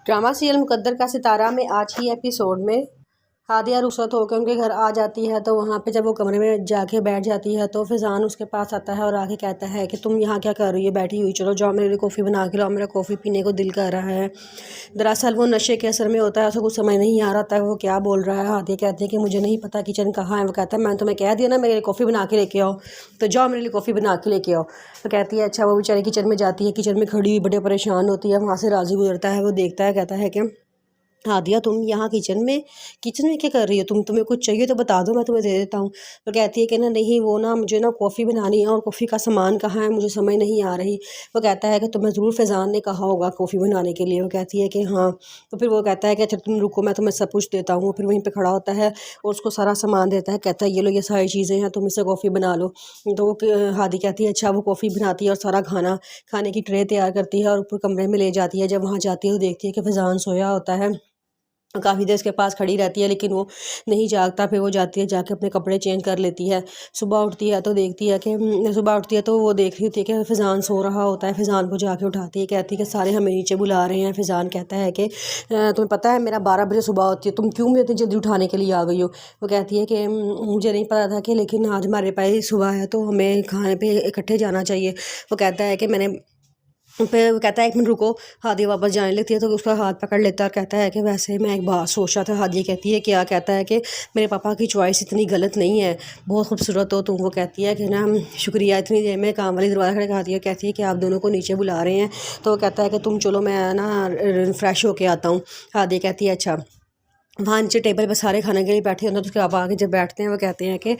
Drama serial मुकद्दर का सितारा में आज ही एपिसोड में हादिया रुखसत होकर उनके घर आ जाती है। तो वहाँ पे जब वो कमरे में जाके बैठ जाती है तो फैज़ान उसके पास आता है और आके कहता है कि तुम यहाँ क्या कर रही हो बैठी हुई, चलो जाओ मेरे लिए कॉफ़ी बना के लाओ, मेरा कॉफ़ी पीने को दिल कर रहा है। दरअसल वो नशे के असर में होता है, उसको कुछ समझ नहीं आ रहा था वो क्या बोल रहा है। हादिया कहती है कि मुझे नहीं पता किचन कहाँ है। वो कहता है मैंने तुम्हें कह दिया ना मेरे लिए कॉफ़ी बना के लेके आओ, तो जाओ मेरे लिए कॉफ़ी बना के लेके आओ। तो कहती है अच्छा। वो बेचारी किचन में जाती है, किचन में खड़ी हुई बड़े परेशान होती है। वहाँ से राज़ी गुजरता है, वो देखता है, कहता है कि हादिया तुम यहाँ किचन में क्या कर रही हो, तुम्हें कुछ चाहिए तो बता दो, मैं तुम्हें दे देता हूँ। तो कहती है कि ना नहीं, वो ना मुझे ना कॉफ़ी बनानी है और कॉफ़ी का सामान कहाँ है मुझे समझ नहीं आ रही। वो कहता है कि तुम्हें ज़रूर फैज़ान ने कहा होगा कॉफ़ी बनाने के लिए। वो कहती है कि हाँ। तो फिर वो कहता है कि अच्छा तुम रुको, मैं तुम्हें सब कुछ देता हूँ। फिर वहीं पर खड़ा होता है और उसको सारा सामान देता है, कहता है ये लो ये सारी चीज़ें हैं, तुम इससे कॉफ़ी बना लो। तो वो हादी कहती है अच्छा। वो कॉफ़ी बनाती है और सारा खाने की ट्रे तैयार करती है और ऊपर कमरे में ले जाती है। जब वहाँ जाती है तो देखती है कि फैज़ान सोया होता है। काफ़ी देर उसके पास खड़ी रहती है लेकिन वो नहीं जागता। फिर वो जाती है, जाके अपने कपड़े चेंज कर लेती है। सुबह उठती है तो देखती है कि सुबह उठती है तो वो देख रही होती है कि फैज़ान सो रहा होता है। फैज़ान को जाके उठाती है, कहती है कि सारे हमें नीचे बुला रहे हैं। फैज़ान कहता है कि तुम्हें पता है मेरा 12 बजे सुबह होती है, तुम क्यों मुझे इतनी जल्दी उठाने के लिए आ गई हो। वो कहती है कि मुझे नहीं पता था कि लेकिन आज हमारे पास सुबह है तो हमें खाने पे इकट्ठे जाना चाहिए। वो कहता है कि मैंने फिर वो कहता है एक मिनट रुको। हादिया वापस जाने लगती है तो उसका हाथ पकड़ लेता है और कहता है कि वैसे मैं एक बात सोच रहा था। हादिया कहती है क्या। कहता है कि मेरे पापा की चॉइस इतनी गलत नहीं है, बहुत खूबसूरत हो तुम। वो कहती है कि ना शुक्रिया। इतनी देर में काम वाली दरवाज़ा खड़ा कहती है, कहती है कि आप दोनों को नीचे बुला रहे हैं। तो वो कहता है कि तुम चलो मैं ना फ्रेश होके आता हूँ। हादिया कहती है अच्छा। वहाँ नीचे टेबल पर सारे खाने के लिए बैठे होते हैं तो उसके पापा आके जब बैठते हैं वो कहते हैं कि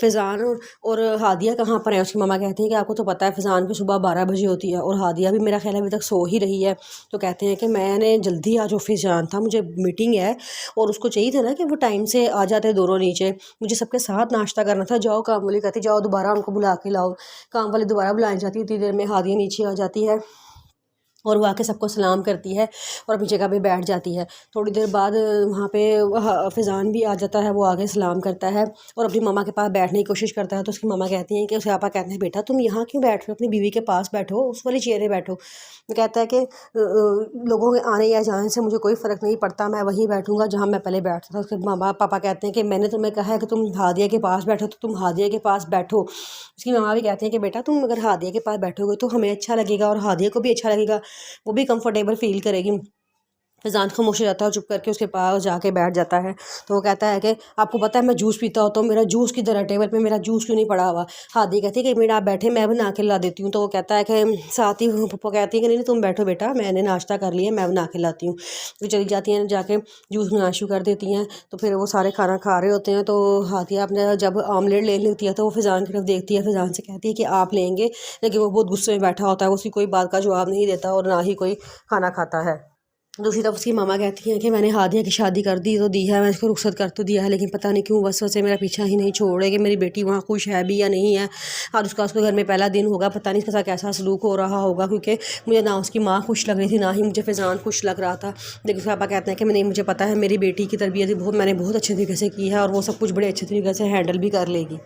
फैज़ान और हादिया कहाँ पर है। उसकी मामा कहती हैं कि आपको तो पता है फैज़ान की सुबह 12 बजे होती है और हादिया भी मेरा ख्याल है अभी तक सो ही रही है। तो कहते हैं कि मैंने जल्दी आज ऑफिस जाना था, मुझे मीटिंग है और उसको चाहिए था ना कि वो टाइम से आ जाते दोनों नीचे, मुझे सबके साथ नाश्ता करना था। जाओ काम वाली कहती जाओ दोबारा उनको बुला के लाओ। काम वाली दोबारा बुलाई जाती है, इतनी देर में हादिया नीचे आ जाती है और वो आके सबको सलाम करती है और अपनी जगह पे बैठ जाती है। थोड़ी देर बाद वहाँ पे फैज़ान भी आ जाता है, वो आगे सलाम करता है और अपनी मामा के पास बैठने की कोशिश करता है। तो उसकी मामा कहती हैं कि उसके पापा कहते हैं बेटा तुम यहाँ क्यों बैठ रहे हो, अपनी बीवी के पास बैठो, उस वाली चेयर पे बैठो। वो कहता है कि लोगों के आने या जाने से मुझे कोई फ़र्क नहीं पड़ता, मैं वहीं बैठूंगा जहाँ मैं पहले बैठता था। उसके मामा पापा कहते हैं कि मैंने तुम्हें कहा है कि तुम हादिया के पास बैठो तो तुम हादिया के पास बैठो। उसकी मामा भी कहती हैं कि बेटा तुम अगर हादिया के पास बैठोगे तो हमें अच्छा लगेगा और हादिया को भी अच्छा लगेगा, वो भी कंफर्टेबल फील करेगी। फैज़ान खामोश हो जाता है, चुप करके उसके पास जाके बैठ जाता है। तो वो कहता है कि आपको पता है मैं जूस पीता हूँ तो मेरा जूस किधर है, टेबल पे मेरा जूस क्यों नहीं पड़ा हुआ। हादी कहती है कि मिनट आप बैठे मैं बना के ला देती हूँ। तो वो कहता है कि साथ ही पप्पा कहती है कि नहीं तुम बैठो बेटा, मैंने नाश्ता कर लिया, मैं बना के लाती हूँ। तो चली जाती हैं, जाके जूस बनाना शुरू कर देती हैं। तो फिर वो सारे खाना खा रहे होते हैं तो हादिया अपने जब आमलेट ले लेती है तो वो फैज़ान की तरफ देखती है, फैज़ान से कहती है कि आप लेंगे, लेकिन वो बहुत गुस्से में बैठा होता है, उसकी कोई बात का जवाब नहीं देता और ना ही कोई खाना खाता है। दूसरी तरफ उसकी मामा कहती हैं कि मैंने हादिया की शादी कर दी तो दी है, मैं इसको रुखसत कर तो दिया है, लेकिन पता नहीं क्यों बस से मेरा पीछा ही नहीं छोड़ रहे कि मेरी बेटी वहाँ खुश है भी या नहीं है। और उसके घर में पहला दिन होगा, पता नहीं इसके साथ कैसा सलूक हो रहा होगा, क्योंकि मुझे ना उसकी माँ खुश लग रही थी ना ही मुझे फैज़ान खुश लग रहा था। लेकिन उसके पापा कहते हैं कि नहीं मुझे पता है मेरी बेटी की तरबियत मैंने बहुत अच्छे तरीके से की है और वो सब कुछ बड़े अच्छे तरीके से हैंडल भी कर लेगी।